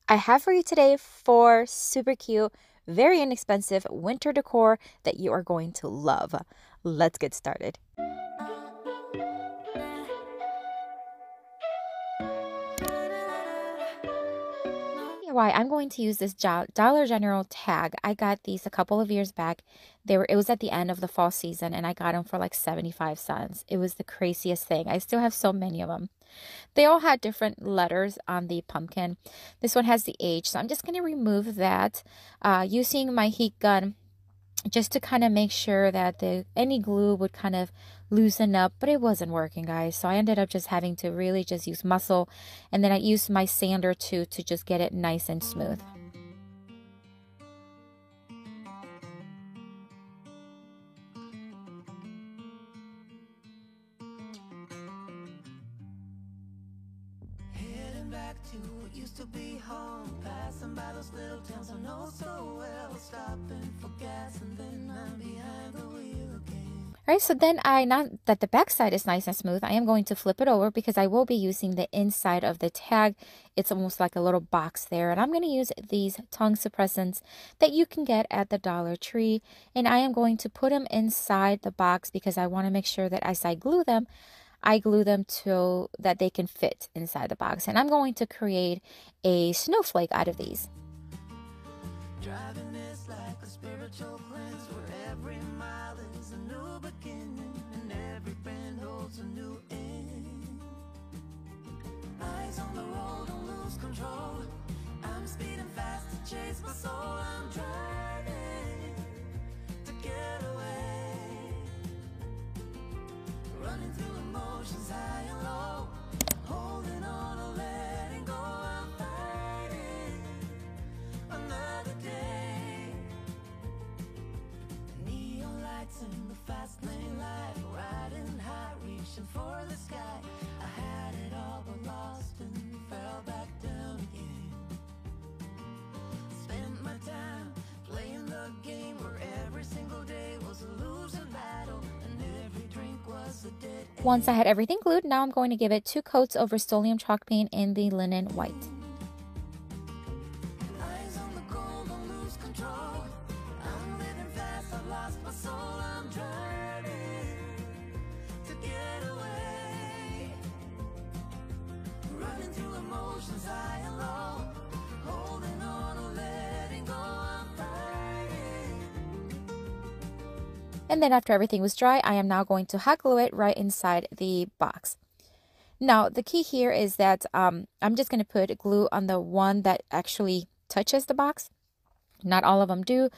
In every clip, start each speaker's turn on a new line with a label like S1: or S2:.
S1: I have for you today 4 super cute, very inexpensive winter decor that you are going to love. Let's get started. Why I'm going to use this Dollar General tag. I got these a couple of years back. It was at the end of the fall season and I got them for like 75 cents. It was the craziest thing. I still have so many of them. They all had different letters on the pumpkin. This one has the H, so I'm just going to remove that using my heat gun just to kind of make sure that any glue would kind of loosen up, but it wasn't working, guys. So I ended up just having to really just use muscle, and then I used my sander to just get it nice and smooth.
S2: Back to what used to be home, passing by those little towns I know so well, stopping for gas and then I'm behind the wheel again.
S1: All right, so then now that the back side is nice and smooth, I am going to flip it over because I will be using the inside of the tag. It's almost like a little box there, and I'm going to use these tongue suppressants that you can get at the Dollar Tree, and I am going to put them inside the box because I want to make sure that as I glue them so that they can fit inside the box. And I'm going to create a snowflake out of these.
S2: Driving is like a spiritual cleanse where every mile is a new beginning and every bend holds a new end. Eyes on the road, don't lose control. I'm speeding fast to chase my soul. I'm driving to get away, running through emotions high and low, holding on or letting go. I'm fighting another day. Neon lights in the fast lane life, riding high, reaching for the sky. I had it all but lost and fell back down again. Spent my time playing the game where every single day was a losing battle and every drink was a dead end.
S1: Once I had everything glued, now I'm going to give it 2 coats of Rust-Oleum chalk paint in the linen white.
S2: Eyes on the goal, don't lose control. I'm living fast, I've lost my soul. I'm driving to get away, running through emotions high and low, holding on or letting go. I'm fighting.
S1: And then after everything was dry, I am now going to hot glue it right inside the box. Now, the key here is that I'm just going to put glue on the one that actually touches the box. Not all of them do,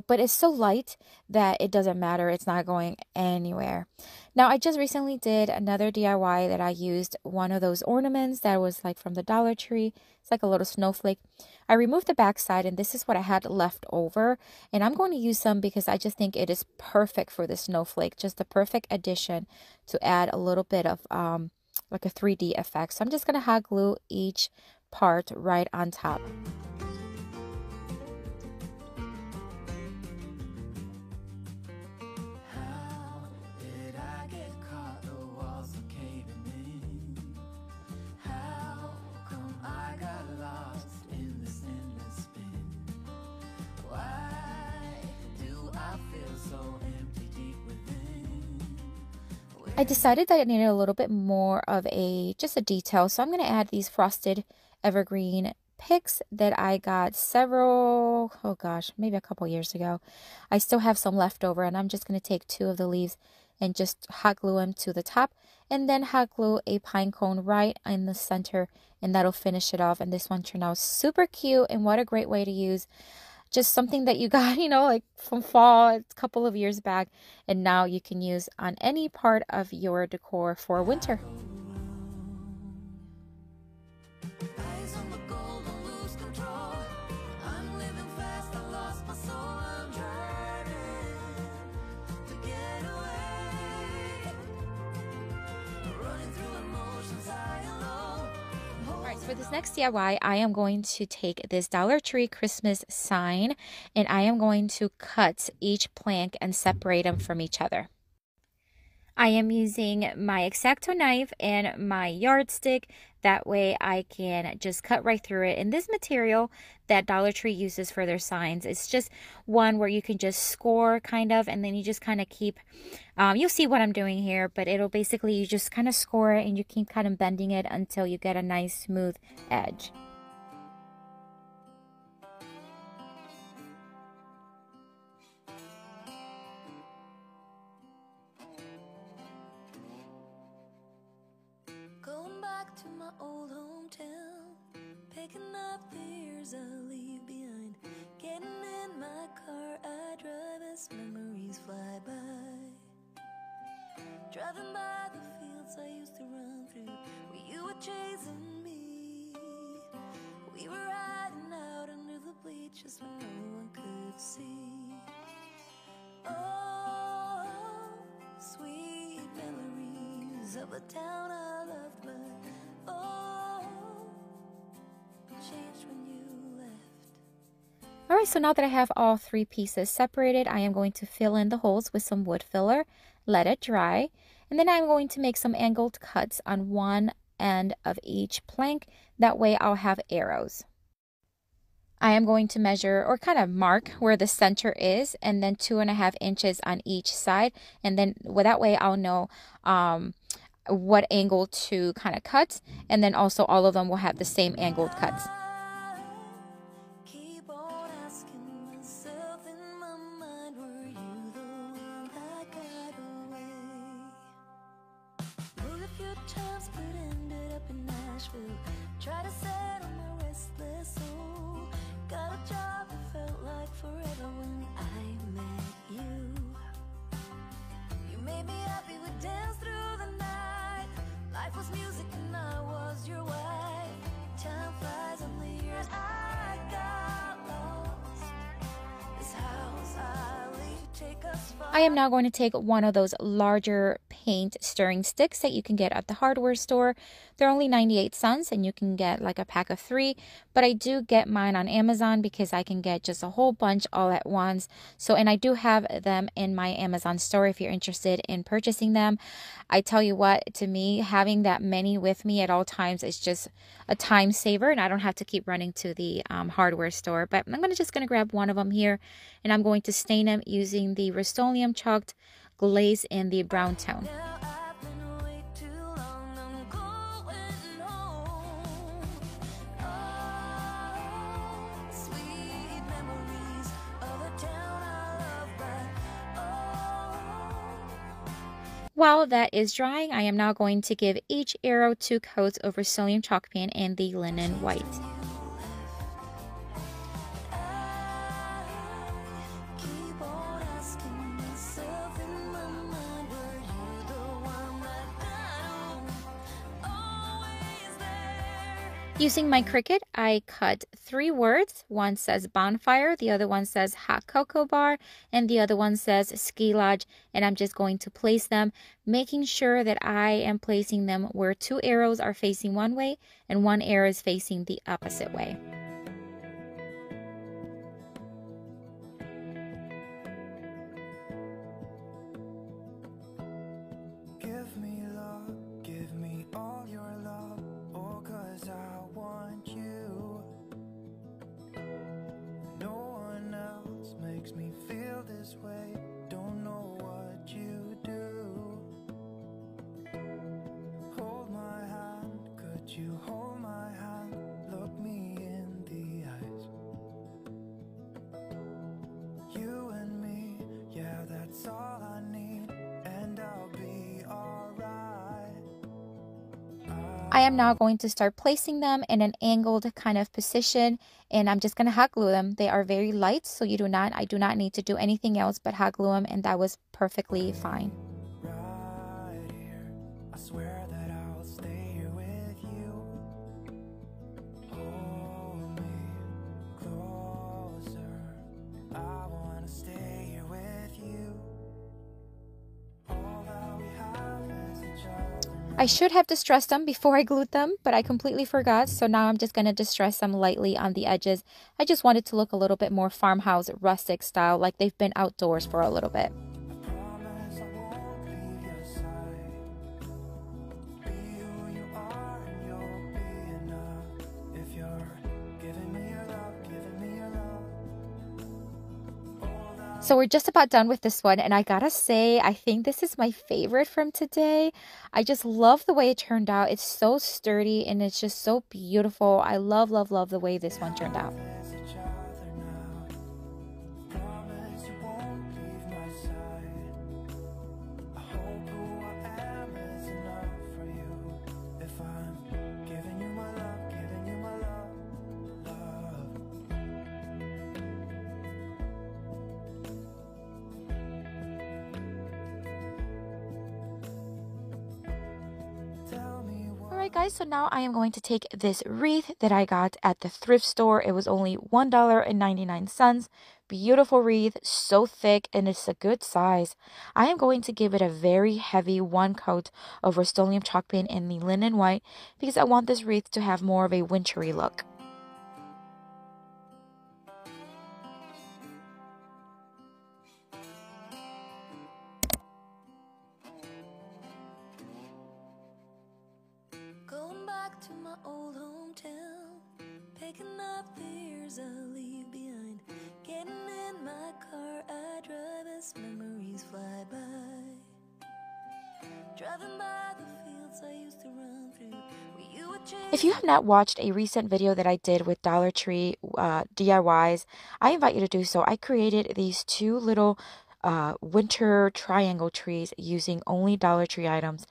S1: but it's so light that it doesn't matter. It's not going anywhere. Now, I just recently did another DIY that I used one of those ornaments that was like from the Dollar Tree. It's like a little snowflake. I removed the back side, and this is what I had left over. And I'm going to use some because I just think it is perfect for the snowflake. Just the perfect addition to add a little bit of like a 3D effect. So I'm just going to hot glue each part right on top. I decided that I needed a little bit more of just a detail, so I'm going to add these frosted evergreen picks that I got maybe a couple years ago. I still have some left over, and I'm just going to take 2 of the leaves and just hot glue them to the top, and then hot glue a pine cone right in the center, and that'll finish it off. And this one turned out super cute, and what a great way to use just something that you got, like from fall a couple of years back, and now you can use on any part of your decor for winter.
S2: Eyes on the goal, don't lose control. I'm living fast, I lost my soul. I'm driving to get away, running through emotions high and low.
S1: All right, so for this next DIY, I am going to take this Dollar Tree Christmas sign, and I am going to cut each plank and separate them from each other. I am using my X-Acto knife and my yardstick. That way I can just cut right through it. And this material that Dollar Tree uses for their signs, it's just one where you can just score kind of, and then you just kind of keep, you'll see what I'm doing here, but it'll basically, you just kind of score it and you keep kind of bending it until you get a nice smooth edge.
S2: Going back to my old hometown, picking up the years I leave behind. Getting in my car, I drive as memories fly by. Driving by the fields I used to run through, where you were chasing me. We were riding out under the bleachers when no one could see. Oh, sweet memories of a town I loved, but oh, changed when you left.
S1: Alright, so now that I have all 3 pieces separated, I am going to fill in the holes with some wood filler, let it dry, and then I'm going to make some angled cuts on one end of each plank. That way I'll have arrows. I am going to measure or kind of mark where the center is, and then 2.5 inches on each side, and then that way I'll know what angle to kind of cut, and then also all of them will have the same angled cuts.
S2: Keep on asking myself in my mind, were you the one that got away? Moved a few times but ended up in Nashville. Tried to settle my restless soul. Got a job that felt like forever when I met you. You made me happy, we danced through the night. Life was music and I was your wife. Time flies on the years I got lost. This house I leave to take us far.
S1: I am now going to take one of those larger paint stirring sticks that you can get at the hardware store. They're only 98 cents and you can get like a pack of 3, but I do get mine on Amazon because I can get just a whole bunch all at once. So, and I do have them in my Amazon store if you're interested in purchasing them. I tell you what, to me, having that many with me at all times is just a time saver, and I don't have to keep running to the hardware store. But I'm just going to grab one of them here, and I'm going to stain them using the Rust-Oleum chalked glaze in the brown tone.
S2: Now I've been way too long, I'm going home. Oh, sweet memories of a town I love, but oh.
S1: While that is drying, I am now going to give each arrow 2 coats of Rust-Oleum chalk paint in the linen white.
S2: Keep on asking myself in my mind, were you the one that got always there?
S1: Using my Cricut, I cut 3 words. One says bonfire, the other one says hot cocoa bar, and the other one says ski lodge. And I'm just going to place them, making sure that I am placing them where 2 arrows are facing one way and 1 arrow is facing the opposite way.
S2: Give me love, give me all your love, oh, 'cause I want you. No one else makes me feel this way, don't know what you do. Hold my hand, could you hold my hand, look me in the eyes. You and me, yeah, that's all I need, and I'll be alright.
S1: I am now going to start placing them in an angled kind of position, and I'm just going to hot glue them. They are very light, so I do not need to do anything else but hot glue them, and that was perfectly fine.
S2: Right here, I swear that I'll stay here with you. Hold me closer, I wanna stay here with you. All that we have is each other.
S1: I should have distressed them before I glued them, but I completely forgot, so now I'm just going to distress them lightly on the edges. I just wanted to look a little bit more farmhouse rustic style, like they've been outdoors for a little bit.
S2: Promise I won't leave your side. Be who you are and you'll giving me your love, giving me your love.
S1: So we're just about done with this one, and I gotta say, I think this is my favorite from today. I just love the way it turned out. It's so sturdy and it's just so beautiful. I love, love, love the way this one turned out.
S2: Miss each other now. Promise you won't leave my side. I hope who I am is enough for you. If I'm giving you my love, giving you my love, love. Tell me what.
S1: Alright guys, so now I am going to take this wreath that I got at the thrift store. It was only $1.99. Beautiful wreath, so thick, and it's a good size. I am going to give it a very heavy one coat of Rust-Oleum chalk paint in the linen white because I want this wreath to have more of a wintry look.
S2: Going back to my old hometown, picking up the years I leave behind. Getting in my car, I drive as memories fly by. Driving by the fields I used to run through, where you would chase.
S1: If you have not watched a recent video that I did with Dollar Tree DIYs, I invite you to do so. I created these two little winter triangle trees using only Dollar Tree items,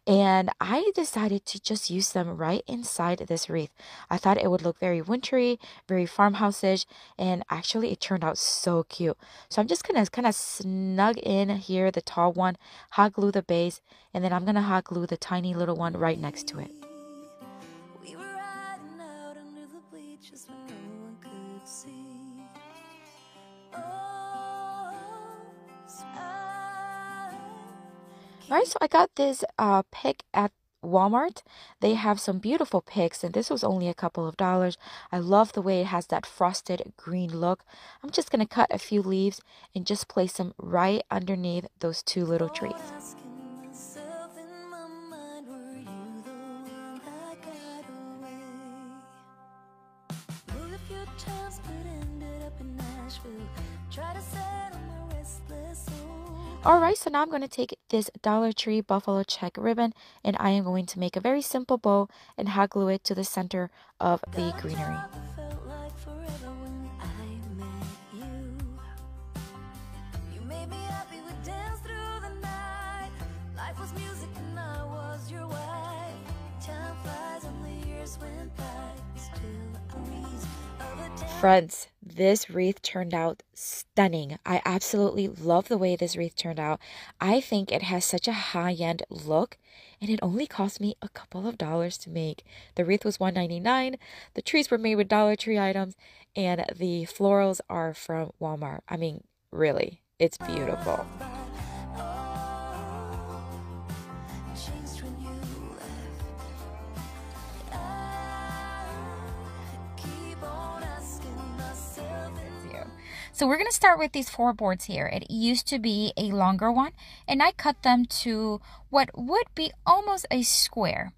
S1: and I decided to just use them right inside this wreath. I thought it would look very wintry, very farmhouse-ish, and actually it turned out so cute. So I'm just gonna kind of snug in here the tall one, hot glue the base, and then I'm gonna hot glue the tiny little one right next to it.
S2: We were riding out under the bleachers when no one could see.
S1: Alright, so I got this pick at Walmart. They have some beautiful picks, and this was only a couple of dollars. I love the way it has that frosted green look. I'm just going to cut a few leaves and just place them right underneath those two little trees.
S2: Asking myself in my mind, were you the one that got away? Moved a few times but ended up in Nashville. Try to settle my restless soul.
S1: Alright, so now I'm going to take this Dollar Tree buffalo check ribbon, and I am going to make a very simple bow and hot glue it to the center of the greenery.
S2: Felt like forever when I met you. You made me happy, we danced through the night. Life was music and I was your wife. Time flies and the years went by. Still a breeze of a town.
S1: Friends, this wreath turned out stunning. I absolutely love the way this wreath turned out. I think it has such a high-end look, and it only cost me a couple of dollars to make. The wreath was $1.99. The trees were made with Dollar Tree items, and the florals are from Walmart. I mean, really, it's beautiful.
S2: Changed when you left. I keep on asking myself.
S1: So we're going to start with these 4 boards here. It used to be a longer one, and I cut them to what would be almost a square,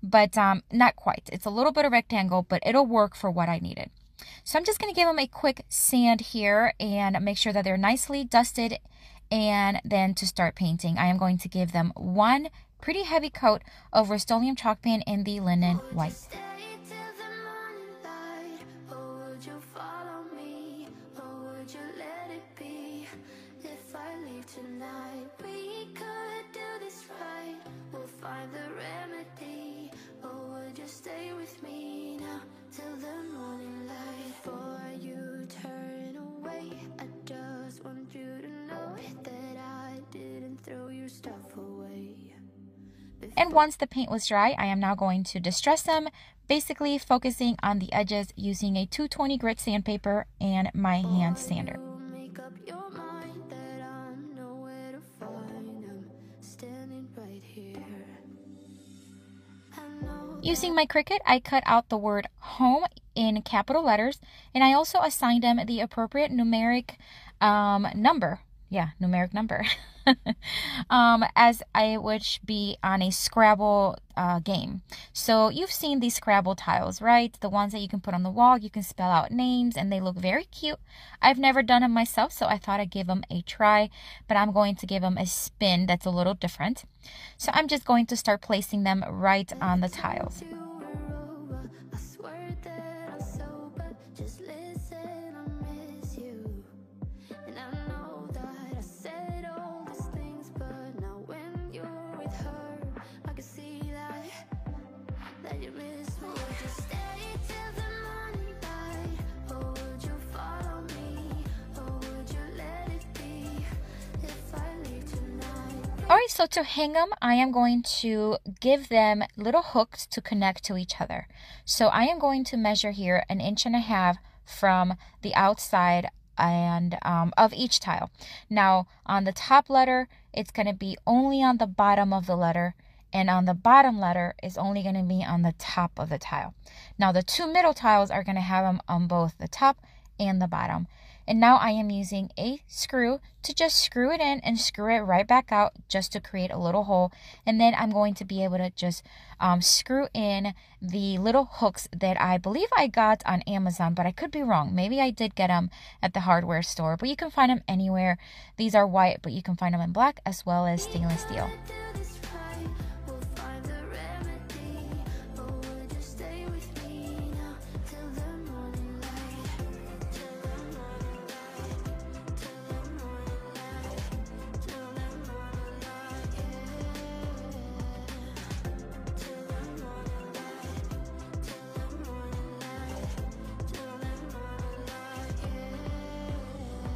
S1: but not quite. It's a little bit of rectangle, but it'll work for what I needed. So I'm just going to give them a quick sand here and make sure that they're nicely dusted, and then to start painting, I am going to give them one pretty heavy coat of Rust-Oleum chalk paint in the linen white.
S2: Stay till the morning light, or would you follow me, or would you let it be? If I leave tonight, we could do this right. We'll find the remedy, or would you stay with me now till the morning light? Before you turn away, I just want you to know that I didn't throw your stuff away.
S1: And once the paint was dry, I am now going to distress them, basically focusing on the edges using a 220 grit sandpaper and my hand sander.
S2: Make up your mind that I'm nowhere to find. I'm standing right here. I know
S1: Using my Cricut, I cut out the word home in capital letters, and I also assigned them the appropriate numeric number yeah, numeric number. As I would be on a Scrabble game. So you've seen these Scrabble tiles, right? The ones that you can put on the wall, you can spell out names, and they look very cute. I've never done them myself, so I thought I'd give them a try, but I'm going to give them a spin that's a little different. So I'm just going to start placing them right on the tiles. Alright, so to hang them, I am going to give them little hooks to connect to each other. So I am going to measure here 1.5 inches from the outside and of each tile. Now, on the top letter, it's going to be only on the bottom of the letter, and on the bottom letter is only going to be on the top of the tile. Now, the 2 middle tiles are going to have them on both the top and the bottom. And now I am using a screw to just screw it in and screw it right back out just to create a little hole. And then I'm going to be able to just screw in the little hooks that I believe I got on Amazon, but I could be wrong. Maybe I did get them at the hardware store, but you can find them anywhere. These are white, but you can find them in black as well as stainless steel.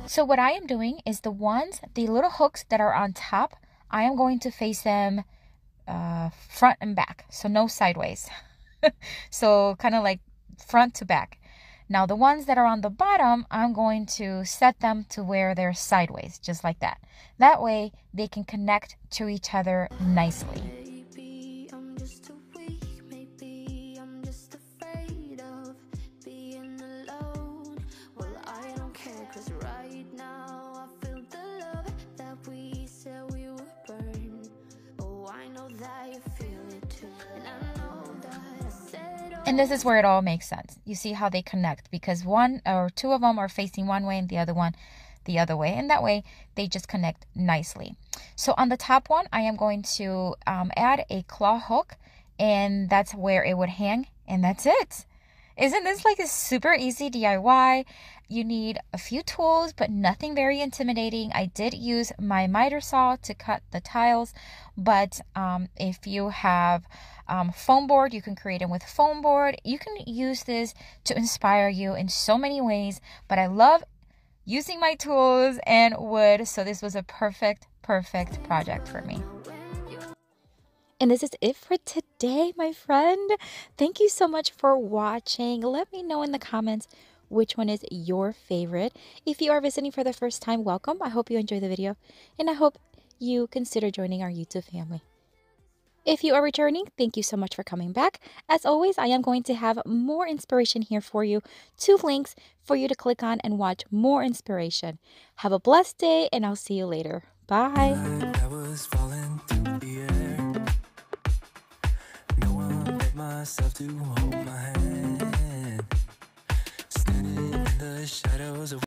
S1: So what I am doing is the little hooks that are on top, I am going to face them front and back, so no sideways. So kind of like front to back. Now the ones that are on the bottom, I'm going to set them to where they're sideways, just like that. That way they can connect to each other nicely. And this is where it all makes sense. You see how they connect because 1 or 2 of them are facing one way and the other one the other way. And that way they just connect nicely. So on the top one, I am going to add a claw hook, and that's where it would hang. And that's it. Isn't this like a super easy DIY? You need a few tools, but nothing very intimidating. I did use my miter saw to cut the tiles, but if you have foam board, you can create them with foam board. You can use this to inspire you in so many ways, but I love using my tools and wood, so this was a perfect project for me. And this is it for today, my friend. Thank you so much for watching. Let me know in the comments which one is your favorite. If you are visiting for the first time, welcome. I hope you enjoyed the video, and I hope you consider joining our YouTube family. If you are returning, thank you so much for coming back. As always, I am going to have more inspiration here for you. 2 links for you to click on and watch more inspiration. Have a blessed day, and I'll see you later. Bye.
S2: I was falling through the air. No one but myself to hold my hand. Standing in the shadows of